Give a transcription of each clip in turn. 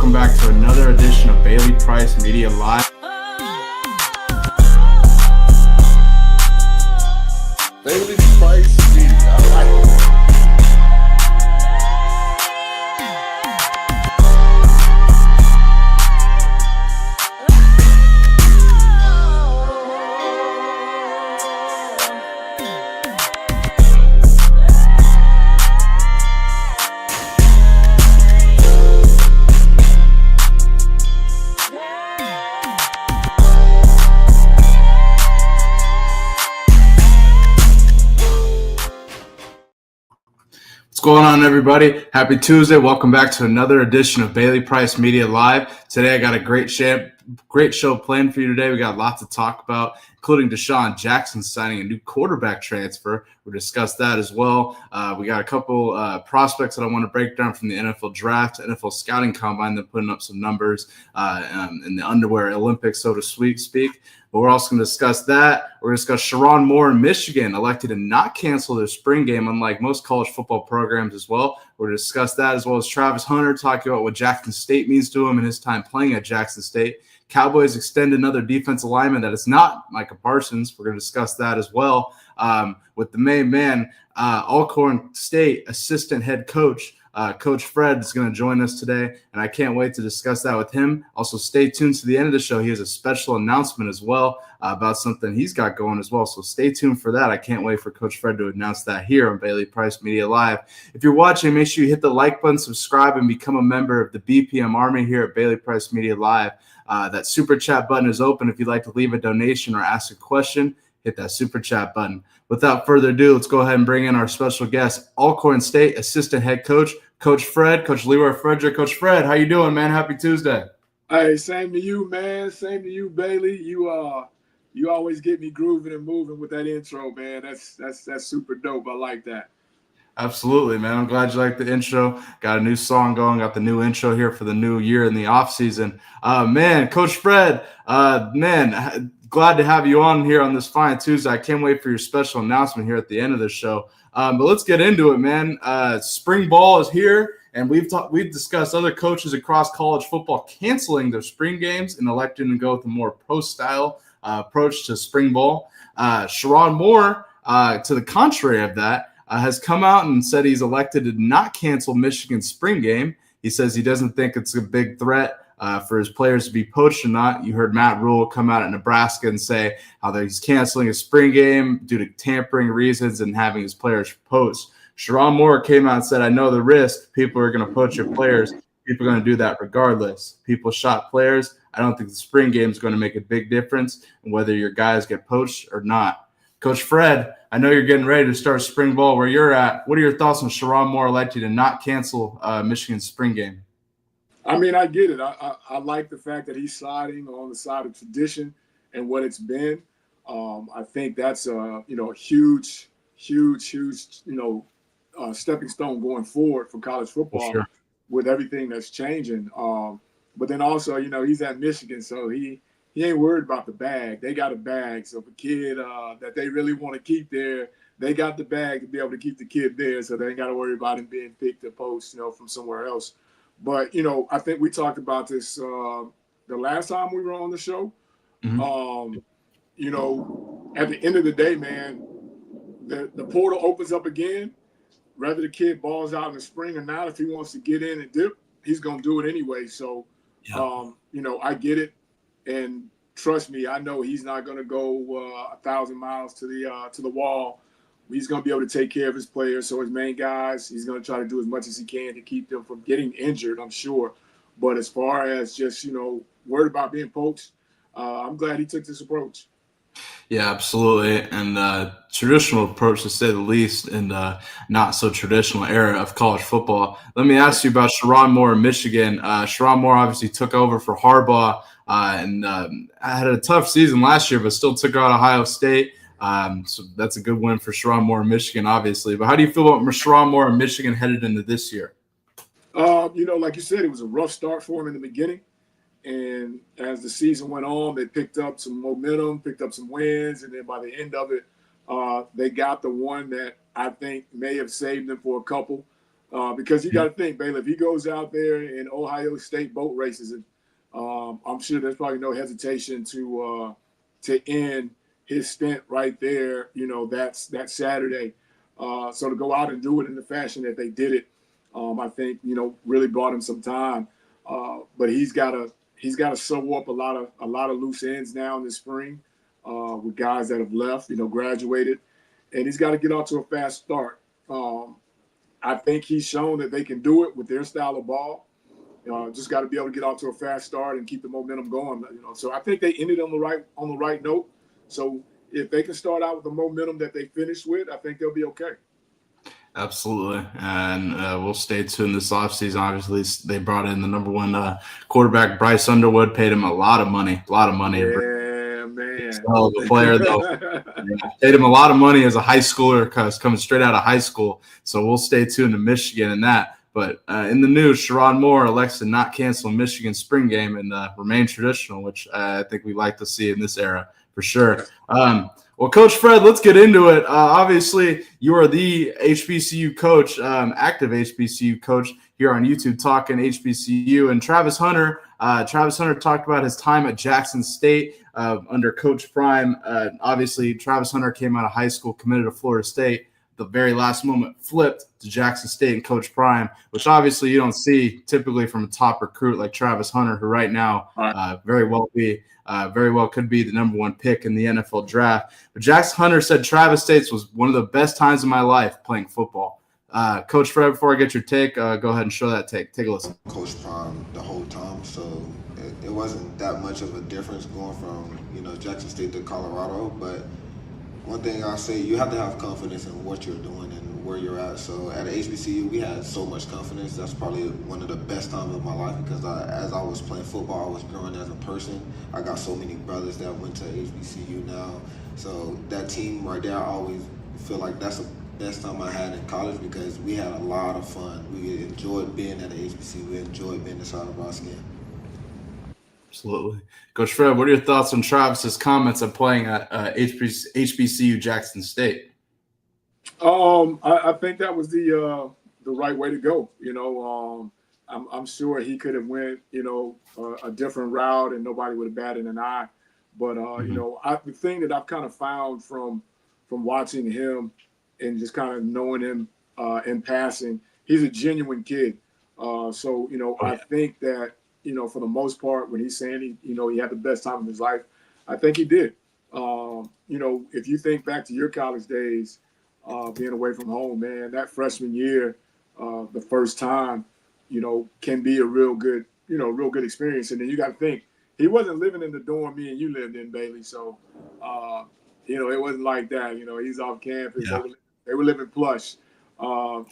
welcome back to another edition of Bailey Price Media Live. Bailey Price Media, I like it. What's going on, everybody? Happy Tuesday. Welcome back to another edition of Bailey Price Media Live. Today, I got a great show planned for you today. We got lots to talk about, including Deshaun Jackson signing a new quarterback transfer. We'll discuss that as well. We got a couple prospects that I want to break down from the NFL draft, NFL scouting combine. They're putting up some numbers in the underwear Olympics, so to speak. But we're also going to discuss that. We're going to discuss Sherrone Moore in Michigan, elected to not cancel their spring game, unlike most college football programs as well. We're going to discuss that, as well as Travis Hunter talking about what Jackson State means to him and his time playing at Jackson State. Cowboys extend another defensive lineman that is not Micah Parsons. We're going to discuss that as well with the main man, Alcorn State assistant head coach. Coach Fred is going to join us today, and I can't wait to discuss that with him. Also, stay tuned to the end of the show. He has a special announcement as well about something he's got going as well, so stay tuned for that. I can't wait for Coach Fred to announce that here on Bailey Price Media Live. If you're watching, make sure you hit the like button, subscribe, and become a member of the BPM Army here at Bailey Price Media Live. That super chat button is open if you'd like to leave a donation or ask a question. Hit that super chat button. Without further ado, let's go ahead and bring in our special guest, Alcorn State assistant head coach, Coach Fred, Coach Leroy Frederick. Coach Fred, how you doing, man? Happy Tuesday. Hey, same to you, man. Same to you, Bailey. You always get me grooving and moving with that intro, man. That's super dope. I like that. Absolutely, man. I'm glad you like the intro. Got a new song going. Got the new intro here for the new year in the off season. Man, Coach Fred, glad to have you on here on this fine Tuesday. I can't wait for your special announcement here at the end of the show. But let's get into it, man. Spring ball is here, and we've discussed other coaches across college football canceling their spring games and electing to go with a more pro-style approach to spring ball. Sherrone Moore, to the contrary of that, has come out and said he's elected to not cancel Michigan's spring game. He says he doesn't think it's a big threat for his players to be poached or not. You heard Matt Rule come out at Nebraska and say how he's canceling his spring game due to tampering reasons and having his players poached. Sherrone Moore came out and said, I know the risk. People are going to poach your players. People are going to do that regardless. People shot players. I don't think the spring game is going to make a big difference in whether your guys get poached or not. Coach Fred, I know you're getting ready to start spring ball where you're at. What are your thoughts on Sherrone Moore electing to not cancel Michigan's spring game? I mean, I get it. I like the fact that he's siding on the side of tradition and what it's been. I think that's a huge stepping stone going forward for college football with everything that's changing. But then also, he's at Michigan, so he ain't worried about the bag. They got a bag. So if a kid that they really want to keep there, they got the bag to be able to keep the kid there, so they ain't got to worry about him being picked or poached, from somewhere else. But, I think we talked about this the last time we were on the show. Mm-hmm. At the end of the day, man, the portal opens up again. Whether the kid balls out in the spring or not, if he wants to get in and dip, he's going to do it anyway. So, I get it. And trust me, I know he's not going to go 1,000 miles to the wall. He's going to be able to take care of his players. So his main guys, he's going to try to do as much as he can to keep them from getting injured, I'm sure. But as far as just, worried about being poached, I'm glad he took this approach. Yeah, absolutely. And traditional approach, to say the least, and not so traditional era of college football. Let me ask you about Sherrone Moore in Michigan. Sherrone Moore obviously took over for Harbaugh and had a tough season last year, but still took out Ohio State. So that's a good win for Sherrone Moore in Michigan, obviously. But how do you feel about Sherrone Moore in Michigan headed into this year? Like you said, it was a rough start for him in the beginning. And as the season went on, they picked up some momentum, picked up some wins. And then by the end of it, they got the one that I think may have saved them for a couple. because you got to think, Baylor, if he goes out there in Ohio State boat races, I'm sure there's probably no hesitation to end his stint right there. That's that Saturday. So to go out and do it in the fashion that they did it, I think really brought him some time. But he's got to sew up a lot of loose ends now in the spring with guys that have left, graduated, and he's got to get off to a fast start. I think he's shown that they can do it with their style of ball. Just got to be able to get off to a fast start and keep the momentum going. So I think they ended on the right note. So if they can start out with the momentum that they finished with, I think they'll be okay. Absolutely. And we'll stay tuned this offseason. Obviously, they brought in the number one quarterback, Bryce Underwood, paid him a lot of money. Yeah, man. He's a hell of a player, though. Yeah, paid him a lot of money as a high schooler because coming straight out of high school. So we'll stay tuned to Michigan and that. But in the news, Sherrone Moore elects to not cancel Michigan's spring game and remain traditional, which I think we like to see in this era for sure. Well, Coach Fred, let's get into it. Obviously, you are the HBCU coach, active HBCU coach here on YouTube, talking HBCU. And Travis Hunter talked about his time at Jackson State under Coach Prime. Obviously, Travis Hunter came out of high school, committed to Florida State. The very last moment flipped to Jackson State and Coach Prime, which obviously you don't see typically from a top recruit like Travis Hunter, who right now very well could be the number one pick in the NFL draft. But Jackson Hunter said Travis State was one of the best times of my life playing football. Coach Fred, before I get your take, go ahead and show that take. Take a listen. Coach Prime the whole time, so it wasn't that much of a difference going from Jackson State to Colorado, but one thing I'll say, you have to have confidence in what you're doing and where you're at. So at HBCU, we had so much confidence. That's probably one of the best times of my life because as I was playing football, I was growing as a person. I got so many brothers that went to HBCU now. So that team right there, I always feel like that's the best time I had in college because we had a lot of fun. We enjoyed being at the HBCU. We enjoyed being inside of our skin. Absolutely. Coach Fred, what are your thoughts on Travis's comments on playing at HBCU Jackson State? I think that was the right way to go. I'm sure he could have went, a different route and nobody would have batted an eye. But, the thing that I've kind of found from watching him and just kind of knowing him in passing, he's a genuine kid. I think that, for the most part, when he's saying he had the best time of his life, I think he did. If you think back to your college days, being away from home, man, that freshman year, the first time, can be a real good experience. And then you got to think he wasn't living in the dorm me and you lived in, Bailey. So, it wasn't like that. He's off campus. Yeah. They were living plush. But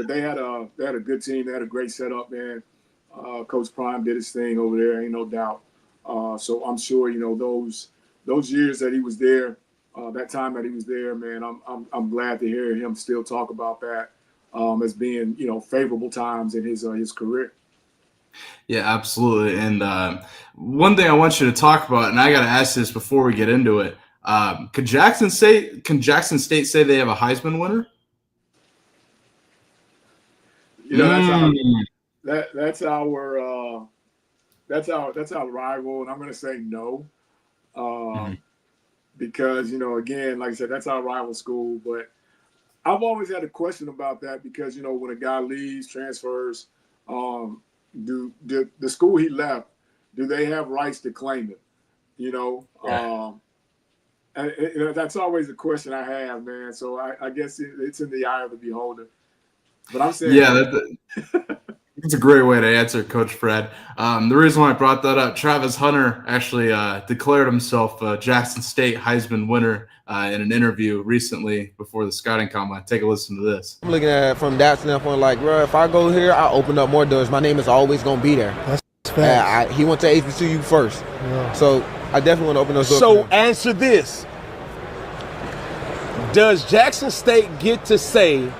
they had a good team. They had a great setup, man. Coach Prime did his thing over there, ain't no doubt. So I'm sure those years that he was there, that time that he was there, man. I'm glad to hear him still talk about that as being favorable times in his career. Yeah, absolutely. And one thing I want you to talk about, and I got to ask this before we get into it, can Jackson State say they have a Heisman winner? That's our rival, and I'm going to say no, because again, like I said, that's our rival school. But I've always had a question about that because when a guy leaves, transfers, do the school he left, do they have rights to claim him? And that's always a question I have, man. So I guess it's in the eye of the beholder. But I'm saying, That's a great way to answer, Coach Fred. The reason why I brought that up, Travis Hunter actually declared himself a Jackson State Heisman winner in an interview recently before the scouting combine. Take a listen to this. I'm looking at it from that standpoint, like, bro, if I go here, I open up more doors. My name is always going to be there. That's fact. He went to HBCU first. Yeah. So I definitely want to open those doors. So answer this. Does Jackson State get to say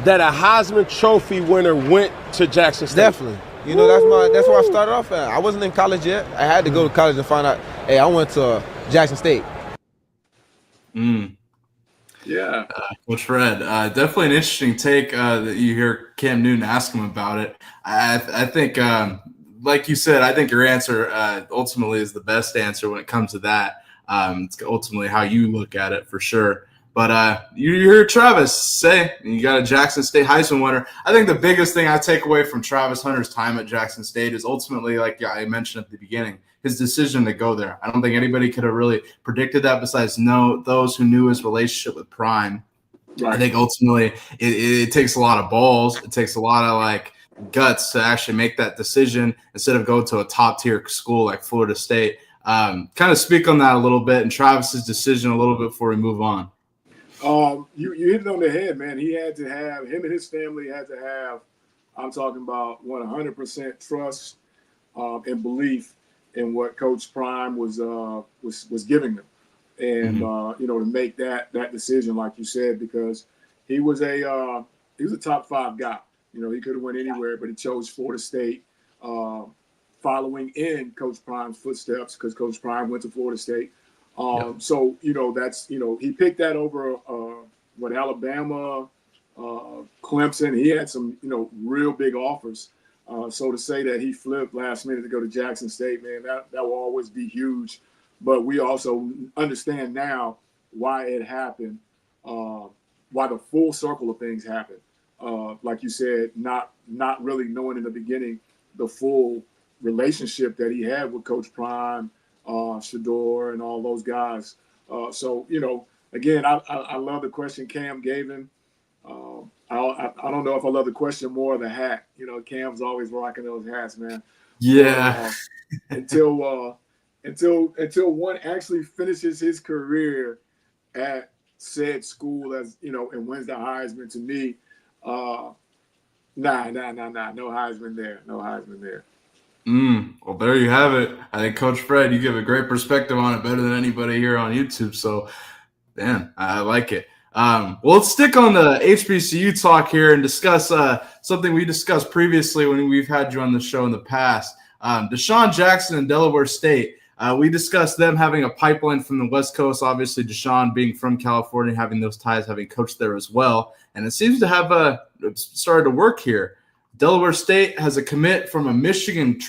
that a Heisman Trophy winner went to Jackson State? Definitely. That's where I started off at. I wasn't in college yet. I had to go to college and find out, hey, I went to Jackson State. Yeah. Coach Fred, definitely an interesting take that you hear Cam Newton, ask him about it. I think, like you said, I think your answer ultimately is the best answer when it comes to that. It's ultimately how you look at it for sure. But you heard Travis say you got a Jackson State Heisman winner. I think the biggest thing I take away from Travis Hunter's time at Jackson State is ultimately, like I mentioned at the beginning, his decision to go there. I don't think anybody could have really predicted that besides those who knew his relationship with Prime. Right. I think ultimately it takes a lot of balls. It takes a lot of guts to actually make that decision instead of go to a top tier school like Florida State. Kind of speak on that a little bit and Travis's decision a little bit before we move on. You hit it on the head, man. He had to have, him and his family had to have, I'm talking about 100% trust and belief in what Coach Prime was giving them. And, to make that decision, like you said, because he was a top 5 guy. He could have went anywhere, but he chose Florida State, following in Coach Prime's footsteps because Coach Prime went to Florida State. So, that's, he picked that over Alabama, Clemson. He had some, real big offers. So to say that he flipped last minute to go to Jackson State, man, that will always be huge. But we also understand now why it happened, why the full circle of things happened. Like you said, not really knowing in the beginning the full relationship that he had with Coach Prime, Shador, and all those guys. So, again, I love the question Cam gave him. I don't know if I love the question more or the hat. Cam's always rocking those hats, man. Yeah. Until one actually finishes his career at said school and wins the Heisman, to me, no Heisman there. No Heisman there. Well, there you have it. I think Coach Fred, you give a great perspective on it, better than anybody here on YouTube. So, man, I like it. Well, let's stick on the HBCU talk here and discuss something we discussed previously when we've had you on the show in the past. Deshaun Jackson and Delaware State. We discussed them having a pipeline from the West Coast, obviously Deshaun being from California, having those ties, having coached there as well. And it seems to have started to work here. Delaware State has a commit from a Michigan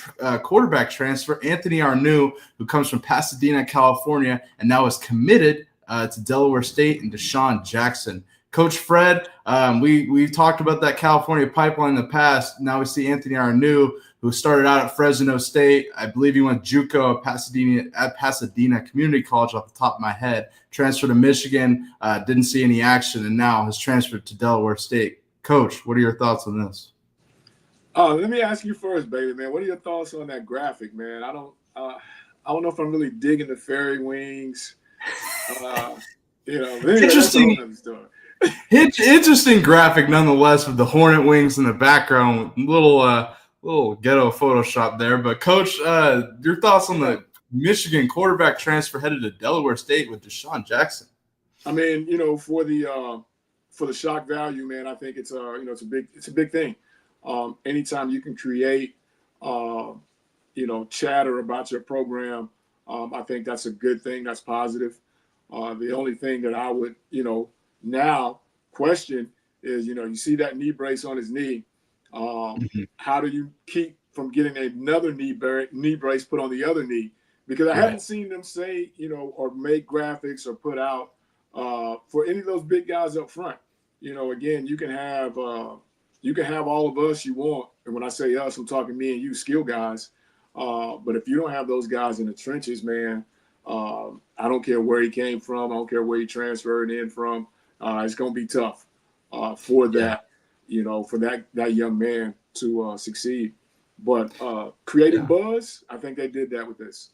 quarterback transfer, Anthony Arnew, who comes from Pasadena, California, and now is committed to Delaware State, and Deshaun Jackson. Coach Fred, we've talked about that California pipeline in the past. Now we see Anthony Arnew, who started out at Fresno State. I believe he went JUCO at Pasadena Community College off the top of my head. Transferred to Michigan, didn't see any action, and now has transferred to Delaware State. Coach, what are your thoughts on this? Let me ask you first, baby, man. What are your thoughts on that graphic, man? I don't know if I'm really digging the fairy wings. Interesting. Interesting graphic, nonetheless, with the hornet wings in the background. Little ghetto Photoshop there. But Coach, your thoughts on the Michigan quarterback transfer headed to Delaware State with Deshaun Jackson? I mean, for the shock value, man, I think it's a big thing. Anytime you can create, chatter about your program, I think that's a good thing. That's positive. The only thing that I would, now question is, you see that knee brace on his knee. How do you keep from getting another knee brace put on the other knee? Because I haven't seen them say, or make graphics or put out for any of those big guys up front. Again, you can have all of us you want. And when I say us, I'm talking me and you, skill guys. But if you don't have those guys in the trenches, man, I don't care where he came from. I don't care where he transferred in from. It's going to be tough for that, for that young man to succeed. But creating buzz, I think they did that with this.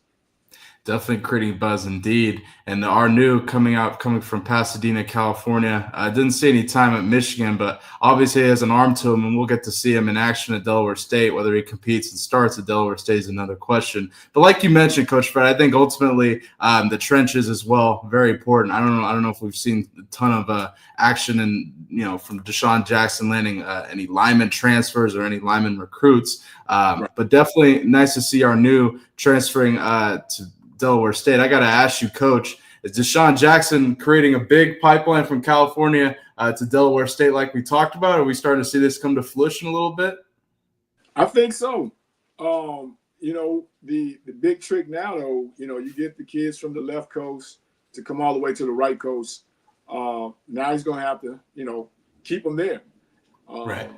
Definitely creating buzz indeed. And Arnew coming from Pasadena, California. I didn't see any time at Michigan, but obviously he has an arm to him, and we'll get to see him in action at Delaware State. Whether he competes and starts at Delaware State is another question. But like you mentioned, Coach Fred, I think ultimately the trenches as well, very important. I don't know if we've seen a ton of action and from Deshaun Jackson landing any lineman transfers or any lineman recruits. But definitely nice to see Arnew transferring to Delaware State. I got to ask you, Coach, Is Deshaun Jackson creating a big pipeline from California to Delaware State like we talked about? Are we starting to see this come to fruition a little bit? I think so. The big trick now, though, you get the kids from the left coast to come all the way to the right coast. Now he's going to have to, keep them there. Right.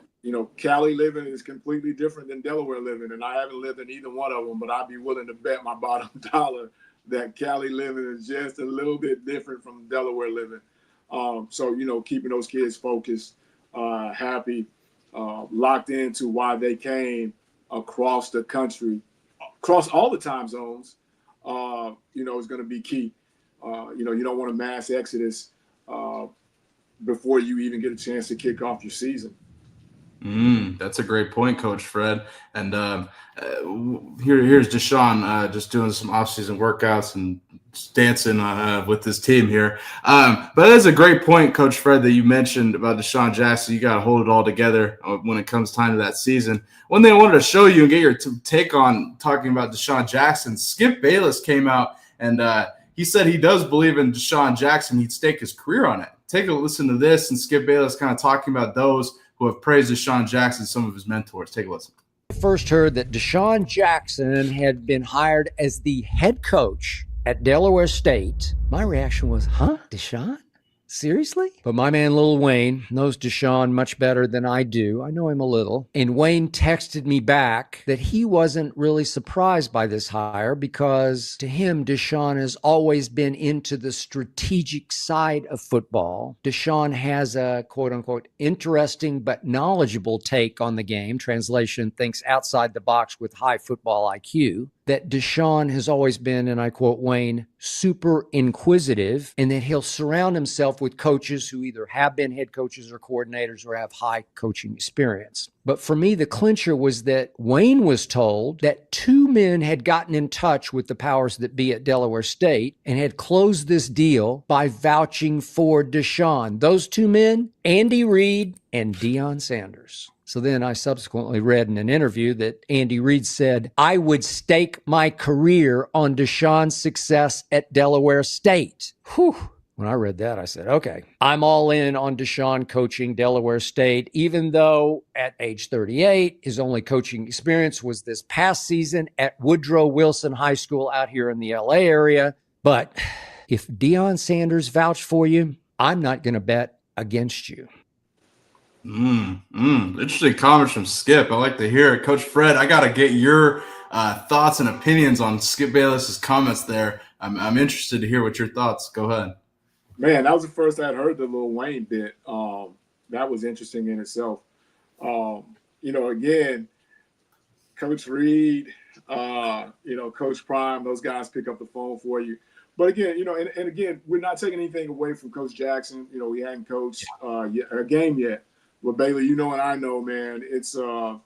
Cali living is completely different than Delaware living, and I haven't lived in either one of them, but I'd be willing to bet my bottom dollar that Cali living is just a little bit different from Delaware living. So, keeping those kids focused, happy, locked into why they came across the country, across all the time zones, is going to be key. You don't want a mass exodus before you even get a chance to kick off your season. That's a great point, Coach Fred. And here's Deshaun just doing some off-season workouts and dancing with his team here. But that's a great point, Coach Fred, that you mentioned about Deshaun Jackson. You got to hold it all together when it comes time to that season. One thing I wanted to show you and get your take on talking about Deshaun Jackson, Skip Bayless came out and he said he does believe in Deshaun Jackson. He'd stake his career on it. Take a listen to this, and Skip Bayless kind of talking about those who have praised Deshaun Jackson, some of his mentors. Take a listen. I first heard that Deshaun Jackson had been hired as the head coach at Delaware State. My reaction was, huh? Deshaun? Seriously? But my man Lil Wayne knows Deshaun much better than I do. I know him a little. And Wayne texted me back that he wasn't really surprised by this hire because to him, Deshaun has always been into the strategic side of football. Deshaun has a quote unquote interesting but knowledgeable take on the game. Translation, thinks outside the box with high football IQ. That Deshaun has always been, and I quote Wayne, super inquisitive, and that he'll surround himself with coaches who either have been head coaches or coordinators or have high coaching experience. But for me, the clincher was that Wayne was told that two men had gotten in touch with the powers that be at Delaware State and had closed this deal by vouching for Deshaun. Those two men, Andy Reid and Deion Sanders. So then I subsequently read in an interview that Andy Reid said, I would stake my career on Deshaun's success at Delaware State. Whew. When I read that, I said, okay, I'm all in on Deshaun coaching Delaware State, even though at age 38, his only coaching experience was this past season at Woodrow Wilson High School out here in the LA area. But if Deion Sanders vouched for you, I'm not going to bet against you. Interesting comments from Skip. I like to hear it. Coach Fred, I got to get your thoughts and opinions on Skip Bayless's comments there. I'm interested to hear what your thoughts. Go ahead. Man, that was the first I'd heard the Lil Wayne bit. That was interesting in itself. Again, Coach Reed, Coach Prime, those guys pick up the phone for you. But again, and again, we're not taking anything away from Coach Jackson. We hadn't coached a game yet. Well, Bailey, and I know, man, it's part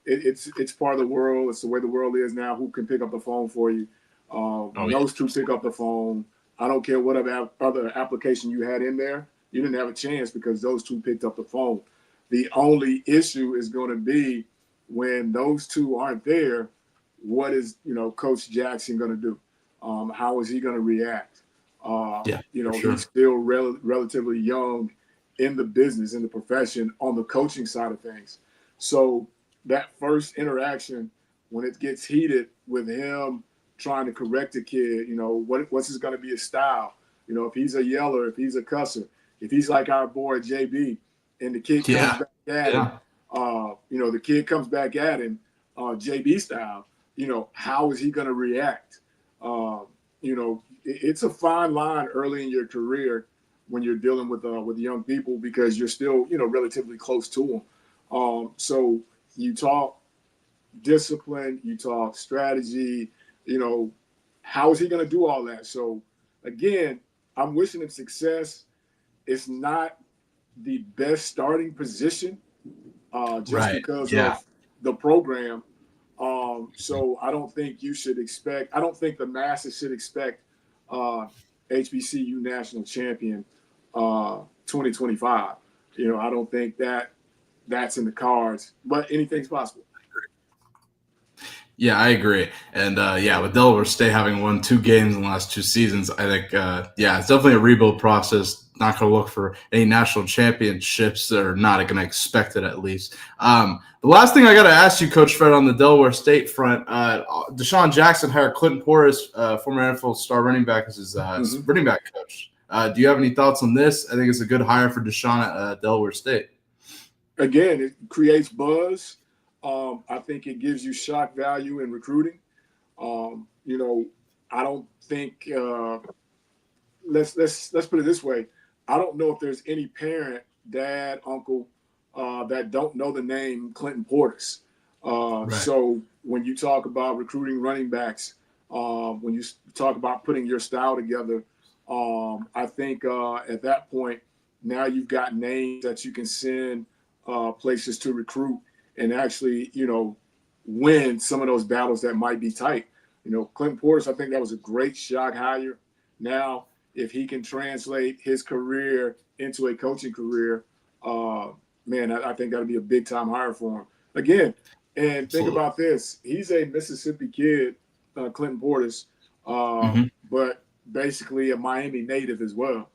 of the world. It's the way the world is now. Who can pick up the phone for you? Those two pick up the phone. I don't care what other application you had in there. You didn't have a chance because those two picked up the phone. The only issue is going to be when those two aren't there, what is, Coach Jackson going to do? How is he going to react? Sure. He's still relatively young in the business, in the profession, on the coaching side of things. So that first interaction, when it gets heated with him trying to correct a kid, what's going to be his style? If he's a yeller, if he's a cusser, if he's like our boy JB, and the kid comes back at him, the kid comes back at him, JB style, how is he going to react? It's a fine line early in your career when you're dealing with young people because you're still, relatively close to them. So you talk discipline, you talk strategy, how is he going to do all that? So again, I'm wishing him success. It's not the best starting position because of the program. So I don't think I don't think the masses should expect HBCU national champion 2025. I don't think that's in the cards, but anything's possible. Yeah, I agree. And with Delaware State having won 2 games in the last 2 seasons, I think, it's definitely a rebuild process. Not going to look for any national championships. They're not going to expect it, at least. The last thing I got to ask you, Coach Fred, on the Delaware State front, Deshaun Jackson hired Clinton Portis, former NFL star running back, as his running back coach. Do you have any thoughts on this? I think it's a good hire for Deshaun at Delaware State. Again, it creates buzz. I think it gives you shock value in recruiting. I don't think let's put it this way. I don't know if there's any parent, dad, uncle that don't know the name Clinton Portis. Right. So when you talk about recruiting running backs, when you talk about putting your style together, I think at that point now you've got names that you can send places to recruit and actually, win some of those battles that might be tight. Clinton Portis, I think that was a great shock hire. Now, if he can translate his career into a coaching career, I think that'll be a big time hire for him. Again, and think about this: he's a Mississippi kid, Clinton Portis, but basically a Miami native as well.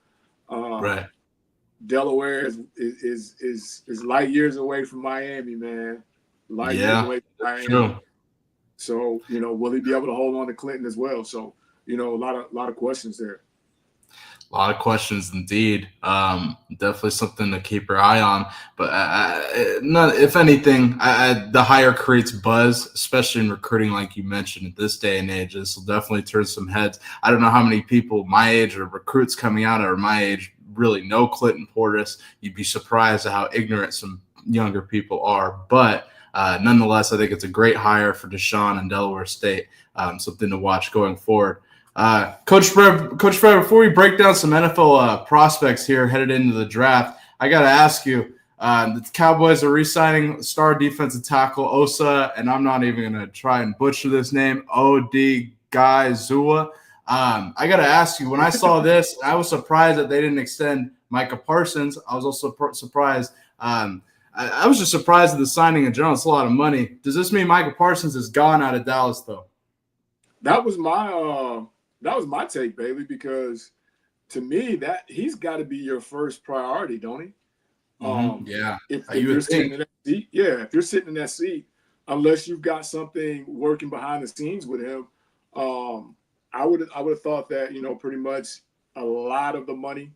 Right. Delaware is light years away from Miami, man. Light years away from Miami. True. So, will he be able to hold on to Clinton as well? So, a lot of questions there. A lot of questions indeed. Definitely something to keep your eye on. But if anything, the hire creates buzz, especially in recruiting, like you mentioned, at this day and age. This will definitely turn some heads. I don't know how many people my age or recruits coming out or my age really know Clinton Portis. You'd be surprised at how ignorant some younger people are. But nonetheless, I think it's a great hire for Deshaun and Delaware State. Something to watch going forward. Coach Fred, before we break down some NFL prospects here headed into the draft, I got to ask you, the Cowboys are re-signing star defensive tackle Osa, and I'm not even going to try and butcher this name, Odigizua. I got to ask you, when I saw this, I was surprised that they didn't extend Micah Parsons. I was also surprised. I was just surprised at the signing in general. It's a lot of money. Does this mean Micah Parsons is gone out of Dallas, though? That was my take, Bailey, because to me that he's got to be your first priority, don't he? If you're sitting in that seat, if you're sitting in that seat, unless you've got something working behind the scenes with him, I would have thought that pretty much a lot of the money,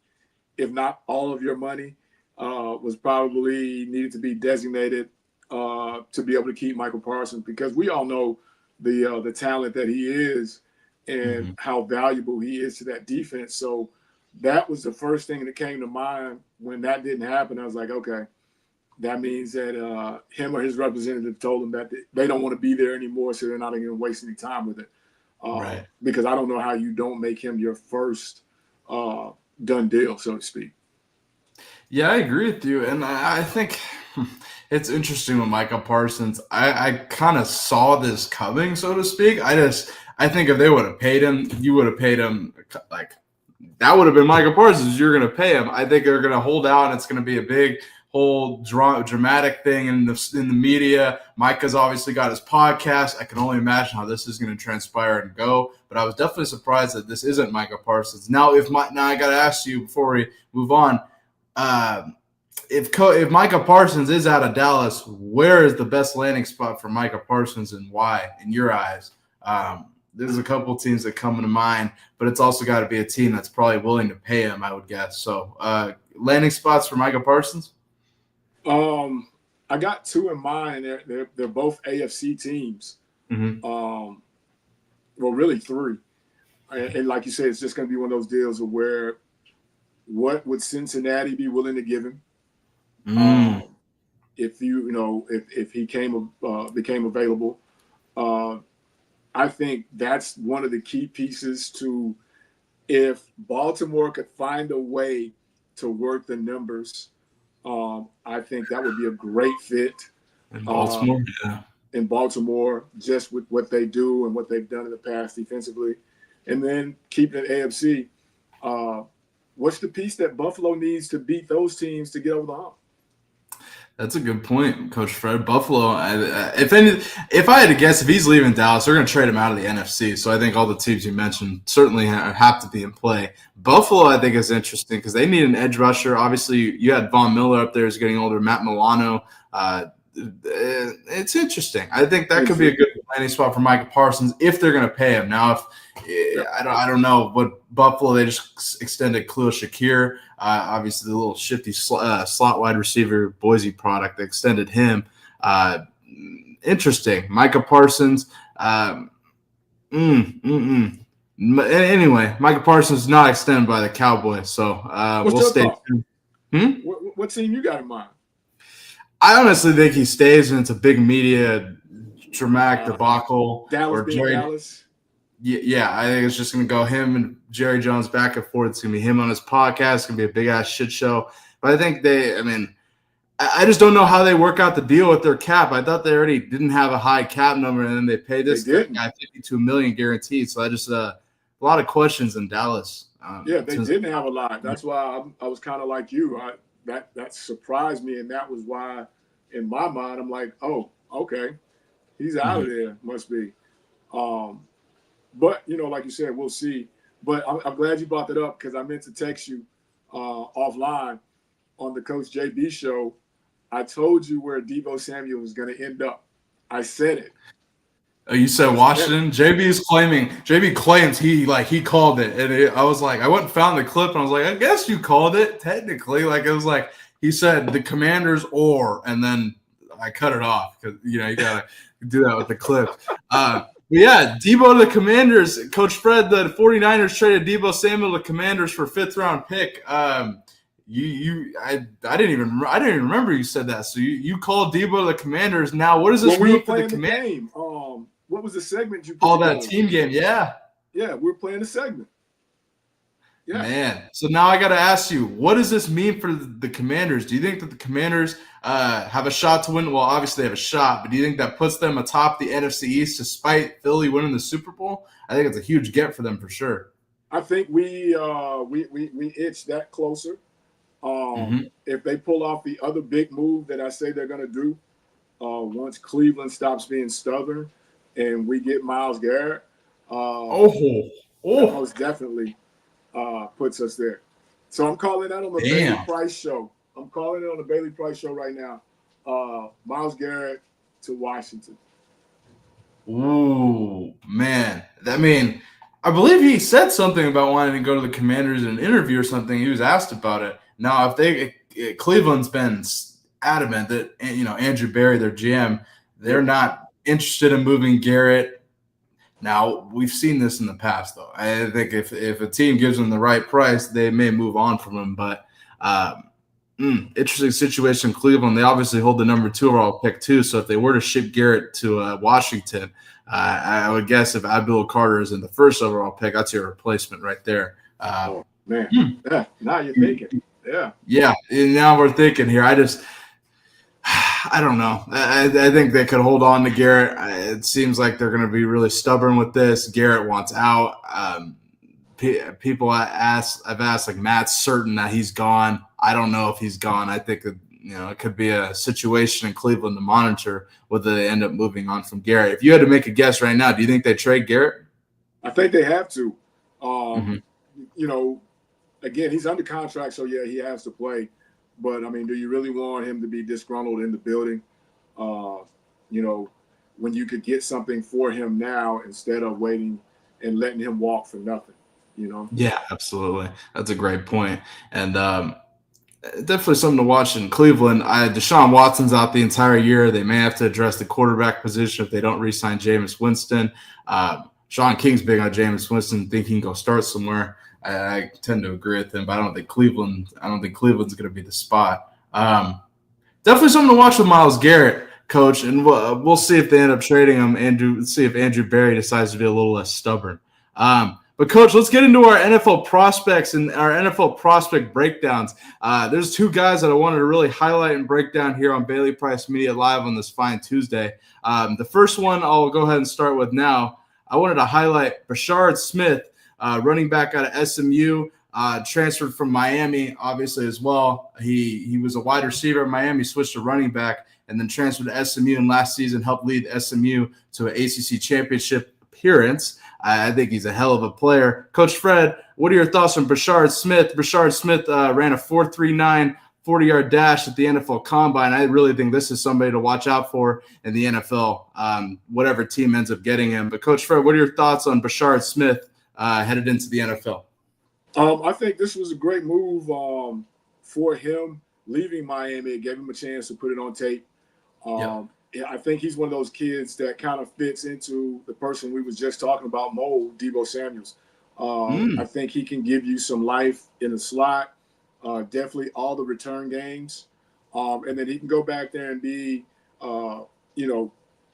if not all of your money, was probably needed to be designated to be able to keep Michael Parsons, because we all know the talent that he is and how valuable he is to that defense. So that was the first thing that came to mind when that didn't happen. I was like, okay, that means that him or his representative told him that they don't want to be there anymore, so they're not going to waste any time with it. Right. Because I don't know how you don't make him your first done deal, so to speak. Yeah, I agree with you. And I think it's interesting with Micah Parsons. I kind of saw this coming, so to speak. I think if they would have paid him, you would have paid him like that would have been Micah Parsons. You're going to pay him. I think they're going to hold out, and it's going to be a big whole dramatic thing in the media. Micah's obviously got his podcast. I can only imagine how this is going to transpire and go. But I was definitely surprised that this isn't Micah Parsons. Now I got to ask you before we move on. If Micah Parsons is out of Dallas, where is the best landing spot for Micah Parsons and why, in your eyes? There's a couple teams that come to mind, but it's also got to be a team that's probably willing to pay him, I would guess. So landing spots for Micah Parsons? I got two in mind. They're both AFC teams. Well, really three. And like you said, it's just going to be one of those deals where what would Cincinnati be willing to give him? If if he became available, I think that's one of the key pieces to, if Baltimore could find a way to work the numbers, I think that would be a great fit in Baltimore. In Baltimore, just with what they do and what they've done in the past defensively, and then keeping it AFC. What's the piece that Buffalo needs to beat those teams to get over the hump? That's a good point, Coach Fred. Buffalo, if I had to guess, if he's leaving Dallas, they're going to trade him out of the NFC. So I think all the teams you mentioned certainly have to be in play. Buffalo, I think, is interesting because they need an edge rusher. Obviously, you had Von Miller up there who's getting older, Matt Milano. It's interesting. I think that could be a good landing spot for Micah Parsons if they're going to pay him. Now, if I don't know what Buffalo, they just extended Khalil Shakir. Obviously, the little shifty slot wide receiver Boise product, they extended him. Interesting. Micah Parsons. Anyway, Micah Parsons is not extended by the Cowboys, so we'll stay tuned. What team you got in mind? I honestly think he stays, and it's a big media dramatic debacle. Dallas. Yeah, I think it's just going to go him and Jerry Jones back and forth. It's going to be him on his podcast. It's going to be a big-ass shit show. But I think I just don't know how they work out the deal with their cap. I thought they already didn't have a high cap number, and then they paid this guy $52 million guaranteed. So I just a lot of questions in Dallas. They didn't have a lot. That's why I was kind of like you. That surprised me, and that was why in my mind I'm like, oh, okay, he's out of there. Must be. But, like you said, we'll see. But I'm glad you brought that up because I meant to text you offline on the Coach JB show. I told you where Deebo Samuel was going to end up. I said it. Oh, you said Washington? JB claims he called it. And I was like, I went and found the clip, and I was like, I guess you called it technically. Like, it was like he said the Commanders and then I cut it off because, you got to do that with the clip. Yeah, Deebo to the Commanders. Coach Fred, the 49ers traded Deebo Samuel to the Commanders for 5th-round pick. I didn't even remember you said that. So you called Deebo to the Commanders. Now, what does this mean for the Commanders? What was the segment you put that team game? Yeah. Yeah, we're playing the segment. Yeah. Man. So now I got to ask you, what does this mean for the Commanders? Do you think that the Commanders have a shot to win? Well, obviously they have a shot, but do you think that puts them atop the NFC East despite Philly winning the Super Bowl? I think it's a huge get for them for sure. I think we itch that closer. If they pull off the other big move that I say they're going to do, once Cleveland stops being stubborn and we get Myles Garrett, that most definitely puts us there. So I'm calling that on the Bailey Price show. I'm calling it on the Bailey Price show right now. Myles Garrett to Washington. Ooh, man. I believe he said something about wanting to go to the Commanders in an interview or something. He was asked about it. Now, if Cleveland's been adamant that, Andrew Berry, their GM, they're not interested in moving Garrett. Now, we've seen this in the past, though. I think if a team gives them the right price, they may move on from him. But interesting situation in Cleveland. They obviously hold the number 2 overall pick, too. So if they were to ship Garrett to Washington, I would guess if Abdul Carter is in the 1st overall pick, that's your replacement right there. Oh, man. Yeah, now you're thinking. Yeah. Yeah, and now we're thinking here. I don't know. I think they could hold on to Garrett. It seems like they're going to be really stubborn with this. Garrett wants out. People I've asked, like, Matt's certain that he's gone. I don't know if he's gone. I think that, it could be a situation in Cleveland to monitor whether they end up moving on from Garrett. If you had to make a guess right now, do you think they trade Garrett? I think they have to. Again, he's under contract, so yeah, he has to play. But do you really want him to be disgruntled in the building? When you could get something for him now instead of waiting and letting him walk for nothing, Yeah, absolutely. That's a great point. And definitely something to watch in Cleveland. Deshaun Watson's out the entire year. They may have to address the quarterback position if they don't re-sign Jameis Winston. Sean King's big on Jameis Winston, think he can go start somewhere. I tend to agree with him, but I don't think Cleveland's going to be the spot. Definitely something to watch with Myles Garrett, Coach, and we'll see if they end up trading him. See if Andrew Berry decides to be a little less stubborn. But, Coach, let's get into our NFL prospects and our NFL prospect breakdowns. There's 2 guys that I wanted to really highlight and break down here on Bailey Price Media Live on this fine Tuesday. The first one I'll go ahead and start with now. I wanted to highlight Brashard Smith, running back out of SMU. transferred from Miami, obviously, as well. He was a wide receiver in Miami, switched to running back, and then transferred to SMU, and last season helped lead SMU to an ACC championship appearance. I think he's a hell of a player. Coach Fred, what are your thoughts on Brashard Smith? Brashard Smith ran a 4.39 40-yard dash at the NFL Combine. I really think this is somebody to watch out for in the NFL, whatever team ends up getting him. But, Coach Fred, what are your thoughts on Brashard Smith headed into the NFL? I think this was a great move for him leaving Miami. It gave him a chance to put it on tape. I think he's one of those kids that kind of fits into the person we was just talking about, Deebo Samuels. I think he can give you some life in the slot, definitely all the return games. And then he can go back there and be,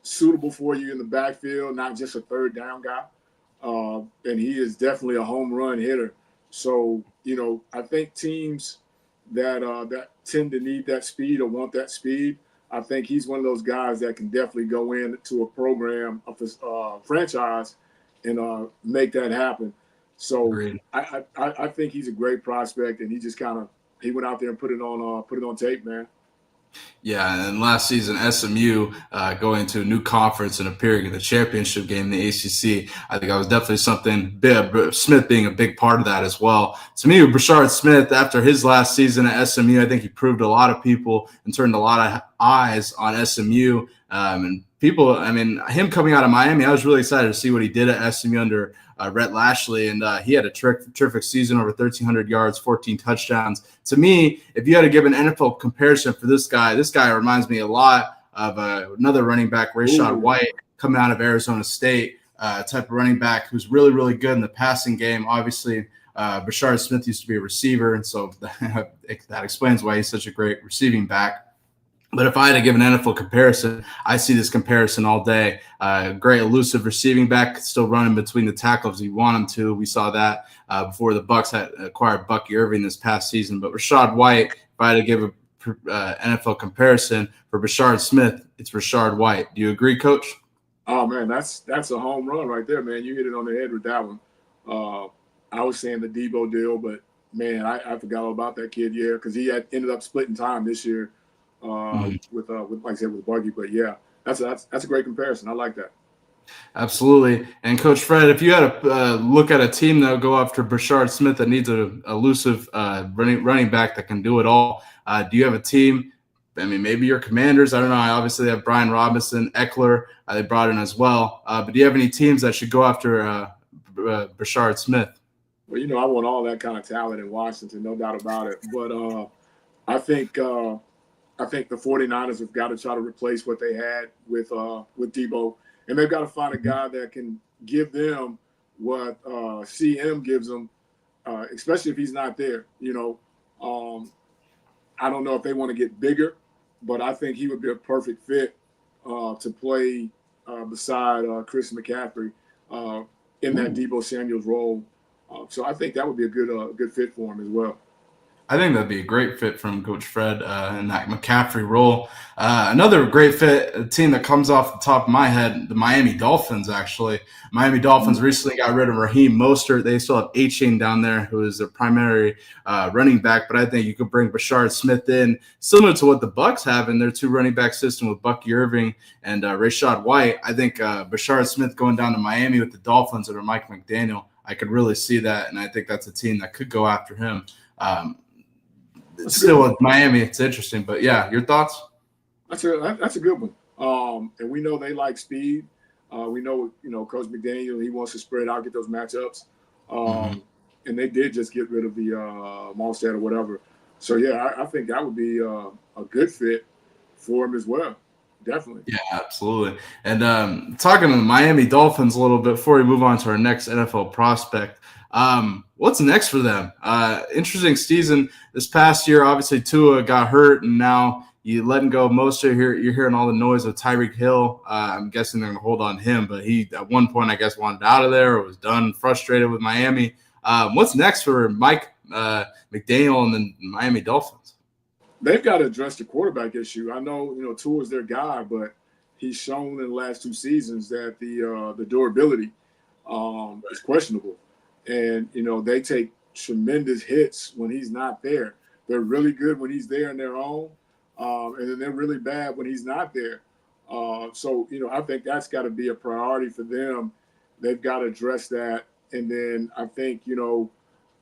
suitable for you in the backfield, not just a third down guy. And he is definitely a home run hitter. So, I think teams that tend to need that speed or want that speed, I think he's one of those guys that can definitely go into a program, a franchise, and make that happen. So I think he's a great prospect, and he just he went out there and put it on tape, man. Yeah, and last season, SMU going to a new conference and appearing in the championship game in the ACC, I think that was definitely something big, Smith being a big part of that as well. To me, Brashard Smith, after his last season at SMU, I think he proved a lot of people and turned a lot of eyes on SMU. And people, him coming out of Miami, I was really excited to see what he did at SMU under Rhett Lashley, and he had a terrific season, over 1,300 yards, 14 touchdowns. To me, if you had to give an NFL comparison for this guy reminds me a lot of another running back, Rashad White, coming out of Arizona State, type of running back who's really, really good in the passing game. Obviously, Brashard Smith used to be a receiver, and so that explains why he's such a great receiving back. But if I had to give an NFL comparison, I see this comparison all day. Great elusive receiving back, still running between the tackles you want him to. We saw that before the Bucs had acquired Bucky Irving this past season. But Rashad White, if I had to give an NFL comparison for Brashard Smith, it's Rashad White. Do you agree, Coach? Oh, man, that's a home run right there, man. You hit it on the head with that one. I was saying the Deebo deal, but, man, I forgot all about that kid, because he had ended up splitting time this year. With like I said, with Buggy, but yeah, that's a great comparison. I like that. Absolutely. And Coach Fred, if you had to look at a team that will go after Brashard Smith that needs an elusive running back that can do it all, do you have a team? Maybe your Commanders. I don't know. I obviously have Brian Robinson, Eckler. They brought in as well. But do you have any teams that should go after Brashard Smith? Well, I want all that kind of talent in Washington, no doubt about it. But I think the 49ers have got to try to replace what they had with Deebo, and they've got to find a guy that can give them what CM gives them, especially if he's not there. I don't know if they want to get bigger, but I think he would be a perfect fit to play beside Chris McCaffrey in that Deebo Samuels role. So I think that would be a good fit for him as well. I think that'd be a great fit from Coach Fred in that McCaffrey role. Another great fit, a team that comes off the top of my head, the Miami Dolphins, actually. Miami Dolphins recently got rid of Raheem Mostert. They still have A-Chain down there, who is their primary running back. But I think you could bring Brashard Smith in, similar to what the Bucs have in their two running back system with Bucky Irving and Rashad White. I think Brashard Smith going down to Miami with the Dolphins under Mike McDaniel, I could really see that. And I think that's a team that could go after him. Still with Miami, it's interesting, but yeah, your thoughts? That's a good one. And we know they like speed. We know, Coach McDaniel, he wants to spread out, get those matchups. And they did just get rid of the Mostert or whatever. So yeah, I think that would be a good fit for him as well. Definitely. Yeah, absolutely. And talking to the Miami Dolphins a little bit before we move on to our next NFL prospect. What's next for them? Interesting season this past year. Obviously, Tua got hurt, and now you letting go of Mostert. You're hearing all the noise of Tyreek Hill. I'm guessing they're going to hold on to him, but he at one point, I guess, wanted out of there or was done, frustrated with Miami. What's next for Mike McDaniel and the Miami Dolphins? They've got to address the quarterback issue. I know, Tua's their guy, but he's shown in the last two seasons that the durability is questionable. And, they take tremendous hits when he's not there. They're really good when he's there in their own, and then they're really bad when he's not there. So, I think that's got to be a priority for them. They've got to address that. And then I think,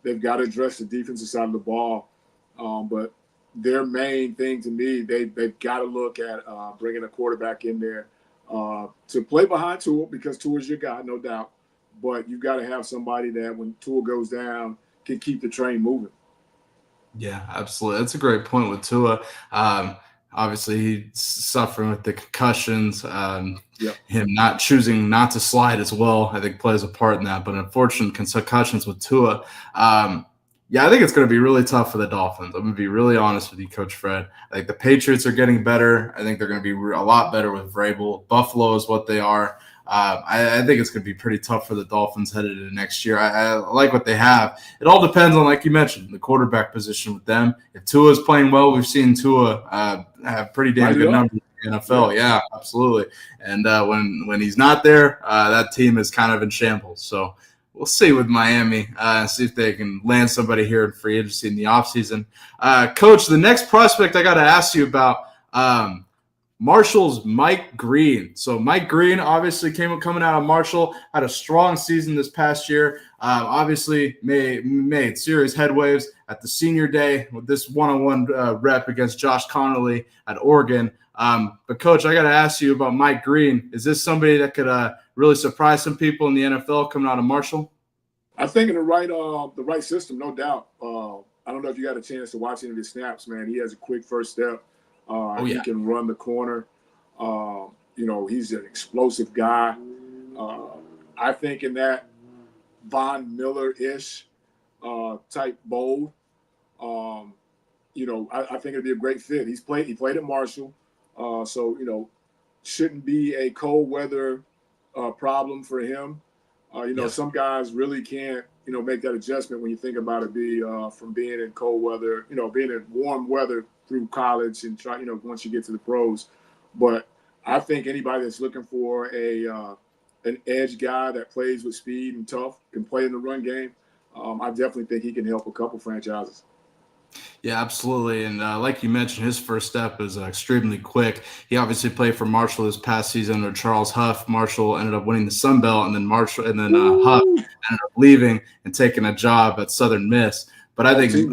they've got to address the defensive side of the ball. But their main thing to me, they've got to look at bringing a quarterback in there to play behind Tua, because Tua's your guy, no doubt. But you've got to have somebody that when Tua goes down can keep the train moving. Yeah, absolutely. That's a great point with Tua. Obviously, he's suffering with the concussions. Him not choosing not to slide as well, I think, plays a part in that. But unfortunately, concussions with Tua. I think it's going to be really tough for the Dolphins. I'm going to be really honest with you, Coach Fred. I think the Patriots are getting better. I think they're going to be a lot better with Vrabel. Buffalo is what they are. I think it's going to be pretty tough for the Dolphins headed into next year. I like what they have. It all depends on, like you mentioned, the quarterback position with them. If Tua is playing well, we've seen Tua have pretty damn good numbers in the NFL. Yeah, absolutely. And when he's not there, that team is kind of in shambles. So we'll see with Miami, see if they can land somebody here in free agency in the offseason. Coach, the next prospect I got to ask you about, Marshall's Mike Green. So Mike Green obviously coming out of Marshall, had a strong season this past year. Obviously made serious headwaves at the senior day with this one-on-one rep against Josh Connolly at Oregon. But Coach, I got to ask you about Mike Green. Is this somebody that could really surprise some people in the NFL coming out of Marshall? I think in the right system, no doubt. I don't know if you got a chance to watch any of his snaps, man. He has a quick first step. He can run the corner. He's an explosive guy. I think in that Von Miller-ish type mold, I think it'd be a great fit. He played at Marshall, so shouldn't be a cold weather problem for him. Some guys really can't, make that adjustment when you think about it, from being in cold weather, being in warm weather through college and try, once you get to the pros. But I think anybody that's looking for an edge guy that plays with speed and tough, can play in the run game, I definitely think he can help a couple franchises. Yeah, absolutely. And like you mentioned, his first step is extremely quick. He obviously played for Marshall this past season under Charles Huff. Marshall ended up winning the Sun Belt, and then Huff ended up leaving and taking a job at Southern Miss. But I think,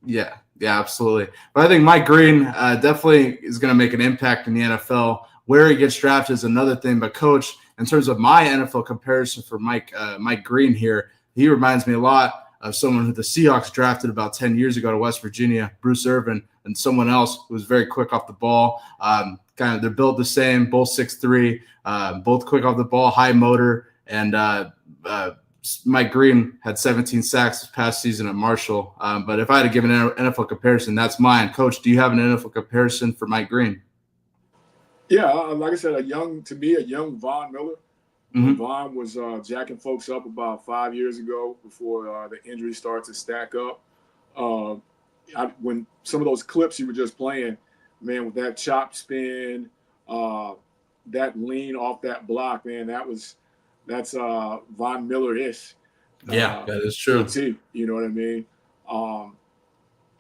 yeah, absolutely. But I think Mike Green definitely is going to make an impact in the NFL. Where he gets drafted is another thing. But Coach, in terms of my NFL comparison for Mike Green here, he reminds me a lot of someone who the Seahawks drafted about 10 years ago to West Virginia, Bruce Irvin, and someone else who was very quick off the ball. They're built the same, both 6'3", both quick off the ball, high motor. And Mike Green had 17 sacks this past season at Marshall. But if I had to give an NFL comparison, that's mine. Coach, do you have an NFL comparison for Mike Green? Yeah, like I said, a young Von Miller. Mm-hmm. Vaughn was jacking folks up about 5 years ago before the injuries started to stack up. When some of those clips you were just playing, man, with that chop spin, that lean off that block, man, that's Von Miller-ish. Yeah, that is true. Too, you know what I mean?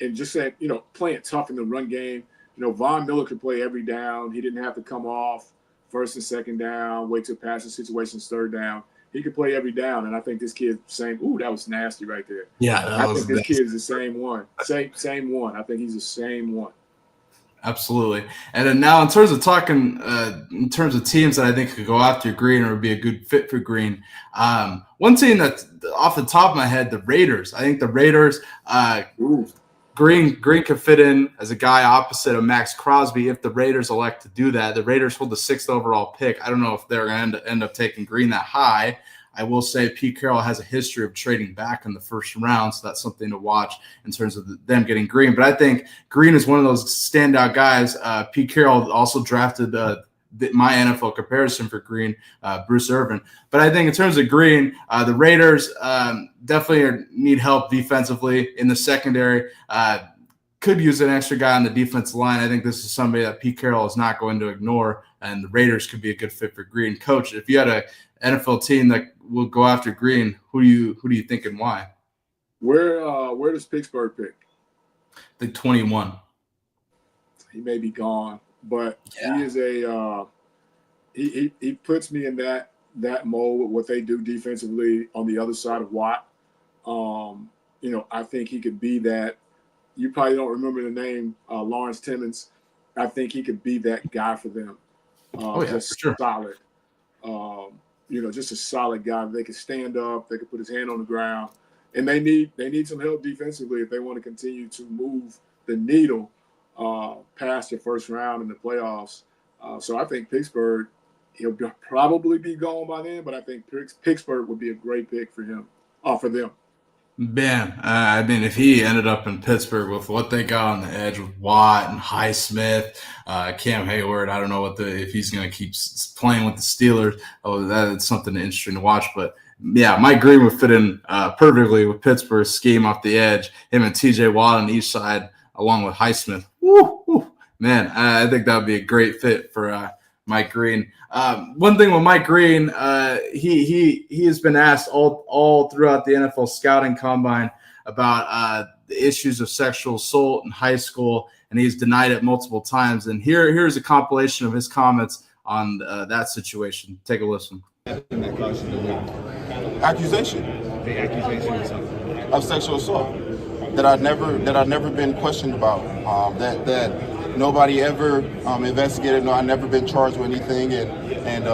And just saying, playing tough in the run game. Von Miller could play every down. He didn't have to come off first and second down, wait till passing situations, third down. He could play every down, and I think this kid same. Ooh, that was nasty right there. Yeah, I think this kid is the same one. Same one. I think he's the same one. Absolutely. And then now, in terms of talking, in terms of teams that I think could go after Green or would be a good fit for Green, one team that off the top of my head, the Raiders. I think the Raiders. Green could fit in as a guy opposite of Max Crosby if the Raiders elect to do that. The Raiders hold the 6th overall pick. I don't know if they're going to end up taking Green that high. I will say Pete Carroll has a history of trading back in the first round, so that's something to watch in terms of them getting Green. But I think Green is one of those standout guys. Pete Carroll also drafted my NFL comparison for Green, Bruce Irvin. But I think in terms of Green, the Raiders definitely need help defensively in the secondary. Could use an extra guy on the defensive line. I think this is somebody that Pete Carroll is not going to ignore, and the Raiders could be a good fit for Green. Coach, if you had an NFL team that will go after Green, who do you think and why? Where does Pittsburgh pick? I think 21. He may be gone, but he is a he puts me in that mold with what they do defensively on the other side of Watt. I think he could be that. You probably don't remember the name Lawrence Timmons. I think he could be that guy for them. Just for sure. Solid. Just a solid guy. They can stand up. They can put his hand on the ground, and they need some help defensively if they want to continue to move the needle past the first round in the playoffs. So I think Pittsburgh, he'll probably be gone by then, but I think Pittsburgh would be a great pick for him, for them. Man, I mean, if he ended up in Pittsburgh with what they got on the edge with Watt and Highsmith, Cam Hayward, I don't know if he's going to keep playing with the Steelers. Oh, that's something interesting to watch. But yeah, Mike Green would fit in perfectly with Pittsburgh's scheme off the edge. Him and T.J. Watt on each side, along with Highsmith. Woo. Man, I think that would be a great fit for Mike Green. One thing with Mike Green, he has been asked all throughout the NFL scouting combine about the issues of sexual assault in high school, and he's denied it multiple times. And here's a compilation of his comments on that situation. Take a listen. Accusation of sexual assault that I've never been questioned about. That nobody ever investigated. No, I've never been charged with anything, and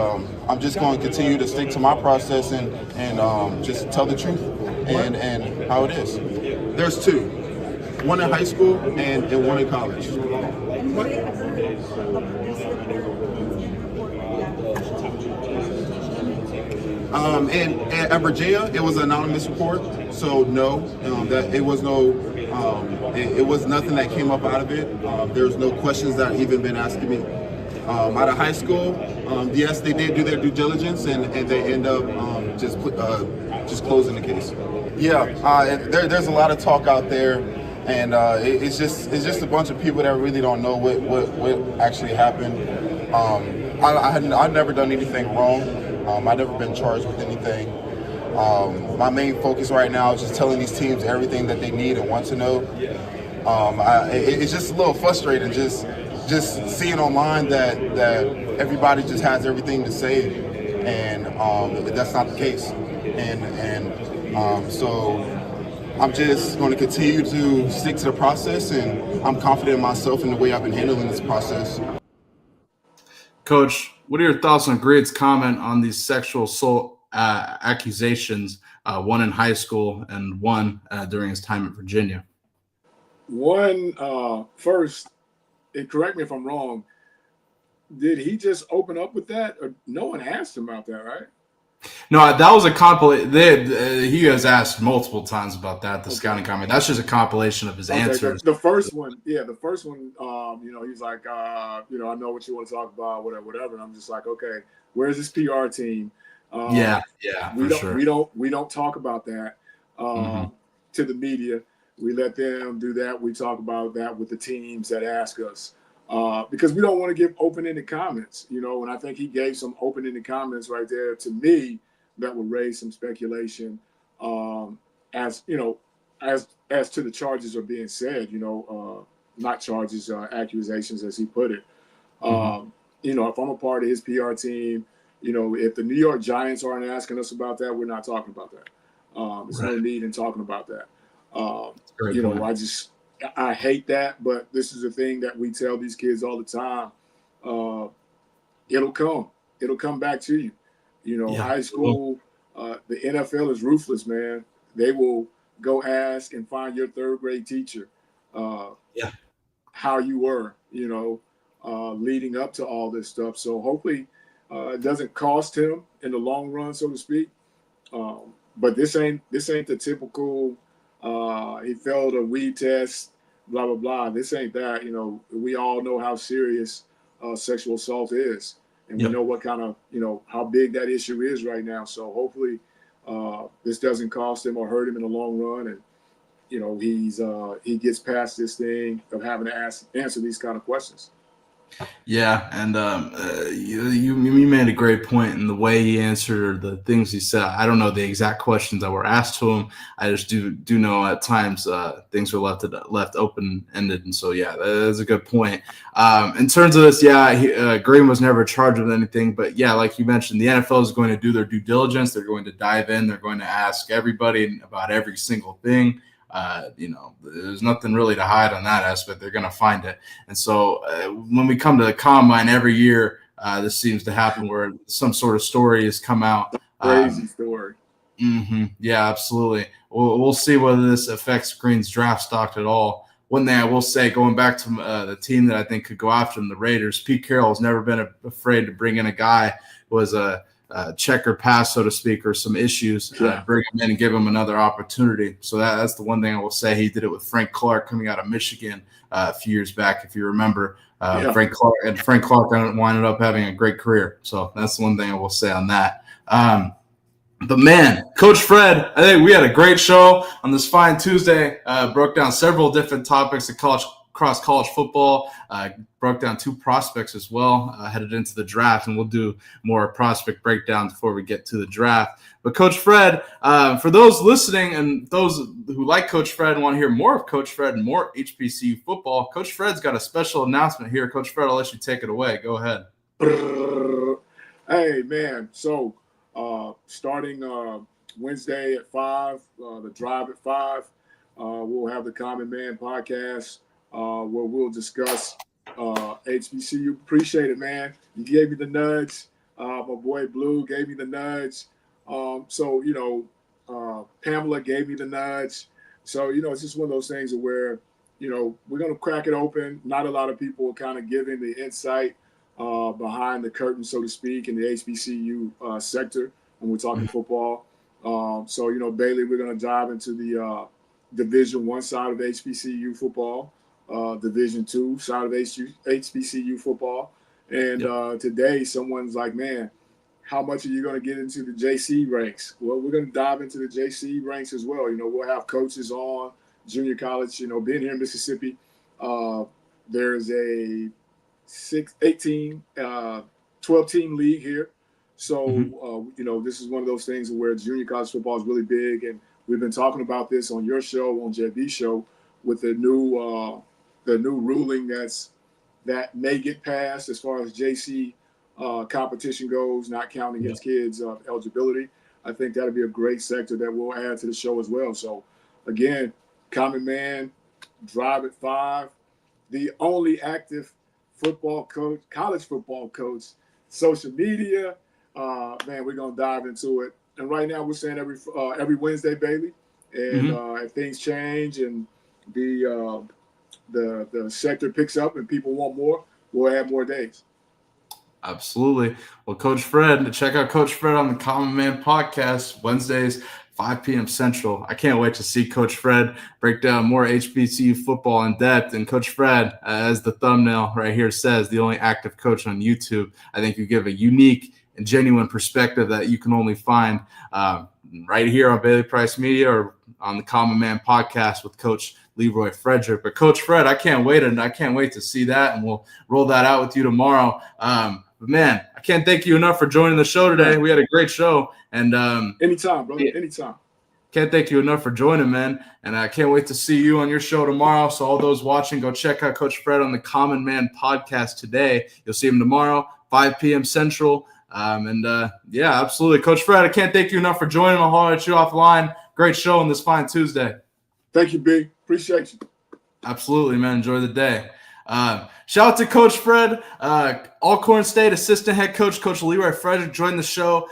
I'm just going to continue to stick to my process and just tell the truth and how it is. There's two, one in high school and one in college. And at Virginia, it was an anonymous report, so no, that it was no. It was nothing that came up out of it. There's no questions that even been asking me. Out of high school, yes, they did do their due diligence, and they end up just closing the case. Yeah, there's a lot of talk out there, and it's just a bunch of people that really don't know what actually happened. I've never done anything wrong. I've never been charged with anything. My main focus right now is just telling these teams everything that they need and want to know. It's just a little frustrating just seeing online that everybody just has everything to say, and that's not the case. So I'm just going to continue to stick to the process, and I'm confident in myself and the way I've been handling this process. Coach, what are your thoughts on Green's comment on these sexual assault accusations, one in high school and one during his time at Virginia? One, first, and correct me if I'm wrong, did he just open up with that? Or no one asked him about that, right? No, that was a compilation. He has asked multiple times about that, the scouting comment. That's just a compilation of his answers. The first one, he's like, I know what you want to talk about, whatever. And I'm just like, okay, where's this PR team? We don't talk about that to the media. We let them do that. We talk about that with the teams that ask us because we don't want to give open-ended comments, and I think he gave some open-ended comments right there to me that would raise some speculation as to the charges are being said, not charges, accusations as he put it. If I'm a part of his PR team, if the New York Giants aren't asking us about that, we're not talking about that. There's no need in talking about that. I hate that, but this is a thing that we tell these kids all the time. It'll come back to you. High school, the NFL is ruthless, man. They will go ask and find your third grade teacher how you were, leading up to all this stuff. So hopefully it doesn't cost him in the long run, so to speak. But this ain't the typical he failed a weed test, blah, blah, blah. This ain't that. We all know how serious sexual assault is. And we know what kind of, how big that issue is right now. So hopefully this doesn't cost him or hurt him in the long run. And, he gets past this thing of having to answer these kind of questions. Yeah, and you made a great point in the way he answered the things he said. I don't know the exact questions that were asked to him. I just do know at times things were left open ended, and so yeah, that is a good point. In terms of this, Green was never charged with anything, but yeah, like you mentioned, the NFL is going to do their due diligence. They're going to dive in. They're going to ask everybody about every single thing. There's nothing really to hide on that aspect. They're going to find it. And so when we come to the combine every year, this seems to happen where some sort of story has come out. Crazy story. Yeah, absolutely. We'll see whether this affects Green's draft stock at all. One thing I will say, going back to the team that I think could go after him, the Raiders, Pete Carroll has never been afraid to bring in a guy who was a check or pass, so to speak, or some issues, bring him in and give him another opportunity. So that's the one thing I will say. He did it with Frank Clark coming out of Michigan a few years back, if you remember. Frank Clark ended up having a great career. So that's the one thing I will say on that. But man, Coach Fred, I think we had a great show on this fine Tuesday. Broke down several different topics across college football. Broke down 2 prospects as well, headed into the draft, and we'll do more prospect breakdowns before we get to the draft. But Coach Fred, for those listening and those who like Coach Fred and want to hear more of Coach Fred and more HBCU football, Coach Fred's got a special announcement here. Coach Fred, I'll let you take it away. Go ahead. Hey, man. So starting Wednesday at 5, the drive at 5, we'll have the Common Man podcast where we'll discuss HBCU. Appreciate it, man. You gave me the nudge. My boy Blue gave me the nudge. Pamela gave me the nudge. So, it's just one of those things where, we're going to crack it open. Not a lot of people are kind of giving the insight behind the curtain, so to speak, in the HBCU sector when we're talking football. Bailey, we're going to dive into the Division I side of HBCU football, Division II side of HBCU football. And today, someone's like, man, how much are you going to get into the JC ranks? Well, we're going to dive into the JC ranks as well. We'll have coaches on junior college. Being here in Mississippi, there's a 12-team league here. So, this is one of those things where junior college football is really big. And we've been talking about this on your show, on JB's show, with the new ruling that may get passed as far as JC competition goes, not counting against kids' eligibility. I think that'll be a great sector that we'll add to the show as well. So, again, Common Man, Drive at 5, the only active football coach, college football coach, social media. Man, we're going to dive into it. And right now we're saying every Wednesday, Bailey. And if things change and the sector picks up and people want more, we'll add more days. Absolutely. Well, Coach Fred, check out Coach Fred on the Common Man podcast, Wednesdays, 5 p.m. Central. I can't wait to see Coach Fred break down more HBCU football in depth. And Coach Fred, as the thumbnail right here says, the only active coach on YouTube. I think you give a unique and genuine perspective that you can only find right here on Bailey Price Media or on the Common Man podcast with Coach Leroy Frederick. But Coach Fred, I can't wait to see that, and we'll roll that out with you tomorrow. But man, I can't thank you enough for joining the show today. We had a great show, and anytime, brother, anytime. Can't thank you enough for joining, man. And I can't wait to see you on your show tomorrow. So all those watching, go check out Coach Fred on the Common Man podcast today. You'll see him tomorrow, 5 p.m. Central. Absolutely. Coach Fred, I can't thank you enough for joining. I'll holler at you offline. Great show on this fine Tuesday. Thank you, B. Appreciate you. Absolutely, man. Enjoy the day. Shout out to Coach Fred, Alcorn State assistant head coach, Coach Leroy Frederick joined the show,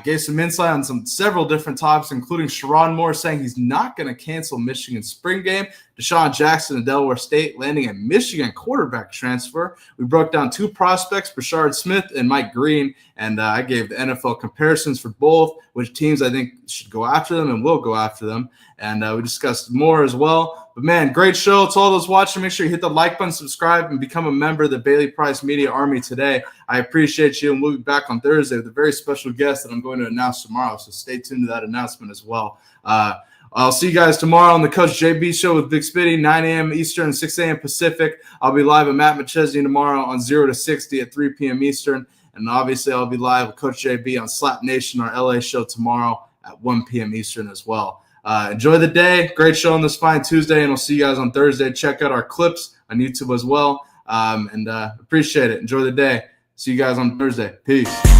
gave some insight on several different topics, including Sherrone Moore saying he's not going to cancel Michigan's spring game, Deshaun Jackson of Delaware State landing a Michigan quarterback transfer. We broke down 2 prospects, Brashard Smith and Mike Green, and I gave the NFL comparisons for both, which teams I think should go after them and will go after them, and we discussed more as well. But, man, great show. To all those watching, make sure you hit the like button, subscribe, and become a member of the Bailey Price Media Army today. I appreciate you, and we'll be back on Thursday with a very special guest that I'm going to announce tomorrow, so stay tuned to that announcement as well. I'll see you guys tomorrow on the Coach JB Show with Big Spitty, 9 a.m. Eastern, 6 a.m. Pacific. I'll be live with Matt McChesney tomorrow on 0 to 60 at 3 p.m. Eastern. And obviously, I'll be live with Coach JB on Slap Nation, our LA show tomorrow at 1 p.m. Eastern as well. Enjoy the day. Great show on this fine Tuesday, and we'll see you guys on Thursday. Check out our clips on YouTube as well. And appreciate it. Enjoy the day. See you guys on Thursday. Peace.